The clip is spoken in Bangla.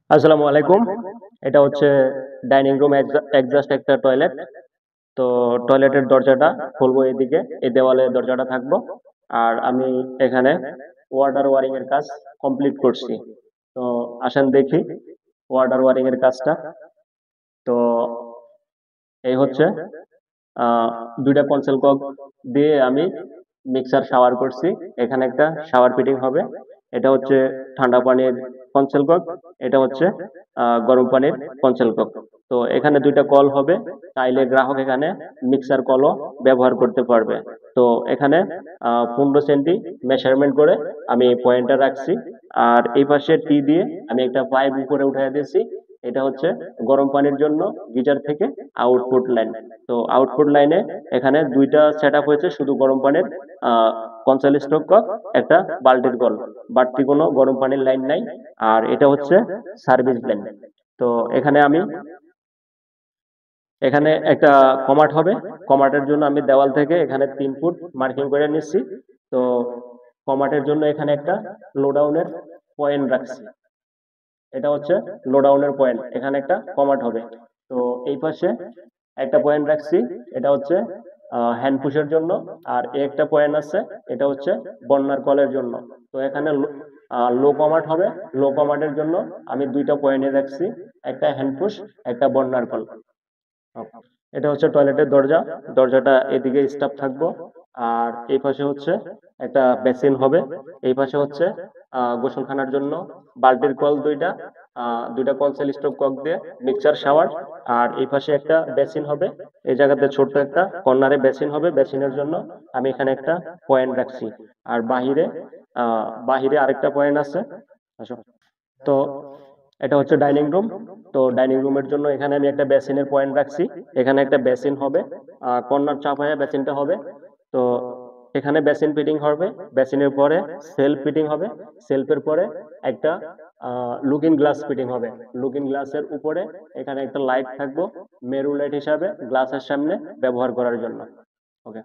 আসসালামু আলাইকুম। এটা হচ্ছে ডাইনিং রুম একজাস্ট একটা টয়লেট। তো টয়লেটের দরজাটা খুলবো এদিকে, এই দেওয়ালে দরজাটা থাকবো। আর আমি এখানে ওয়াটার ওয়ারিং এর কাজ কমপ্লিট করছি। তো আসেন দেখি ওয়াটার ওয়ারিং এর কাজটা। তো এই হচ্ছে আহ দুইটা কনসেল কক দিয়ে আমি মিক্সার শাওয়ার করছি। এখানে একটা শাওয়ার ফিটিং হবে। এটা হচ্ছে ঠান্ডা পানির কনসেল কক, এটা হচ্ছে গরম পানির কনসেল কক। তো এখানে দুইটা কল হবে, চাইলে গ্রাহক এখানে মিক্সার কলও ব্যবহার করতে পারবে। তো এখানে 15 সেন্টি মেজারমেন্ট করে আমি পয়েন্টার রাখছি। আর এই পাশে টি দিয়ে আমি একটা পাইপ উপরে উঠাই দিয়েছি। এটা হচ্ছে গরম পানির জন্য গিজার থেকে আউটপুট লাইন। তো আউটপুট লাইনে এখানে দুইটা সেট আপ হয়েছে, শুধু গরম পানির কনসেল স্টক কক, একটা বাল্টির কল, বাড়তি কোনো গরম পানির লাইন নাই। আর এটা হচ্ছে সার্ভিস লাইন। তো এখানে আমি এখানে একটা কমাট হবে। কমাটের জন্য আমি দেওয়াল থেকে এখানে 3 ফুট মার্কিং করে নিচ্ছি। তো কমাটের জন্য এখানে একটা লোডাউনের পয়েন্ট রাখছি। এটা হচ্ছে লোডাউনের পয়েন্ট, এখানে একটা কমাট হবে। তো এই পাশে একটা পয়েন্ট রাখছি, এটা হচ্ছে হ্যান্ড পুশের জন্য। আর একটা পয়েন্ট আছে, এটা হচ্ছে বন্যার কলের জন্য। তো এখানে লো কমাট হবে। লো কমাটের জন্য আমি দুইটা পয়েন্টে রাখছি, একটা হ্যান্ড পুশ, একটা বন্যার কল। এটা হচ্ছে টয়লেটের দরজা। দরজাটা এদিকে স্টাফ থাকবো। আর এই পাশে হচ্ছে একটা বেসিন হবে। এই পাশে হচ্ছে গোসলখানার জন্য বাল্টির কল দুইটা, দুইটা কনসেল স্টক কক দিয়ে মিক্সার শাওয়ার। আর এই পাশে একটা বেসিন হবে। এই জায়গাতে ছোট্ট একটা কর্নারে বেসিন হবে। বেসিনের জন্য আমি এখানে একটা পয়েন্ট রাখছি। আর বাহিরে আরেকটা পয়েন্ট আছে। আসো। তো এটা হচ্ছে ডাইনিং রুম। তো ডাইনিং রুমের জন্য এখানে আমি একটা বেসিনের পয়েন্ট রাখছি। এখানে একটা বেসিন হবে, কর্নার চাপায়া বেসিনটা হবে। তো এখানে বেসিন ফিটিং হবে। বেসিনের পরে সেলফ ফিটিং হবে। সেলফের পরে একটা লুকিং গ্লাস ফিটিং হবে। লুকিং গ্লাসের উপরে এখানে একটা লাইট থাকবো, মেরু লাইট হিসাবে গ্লাসের সামনে ব্যবহার করার জন্য। ওকে।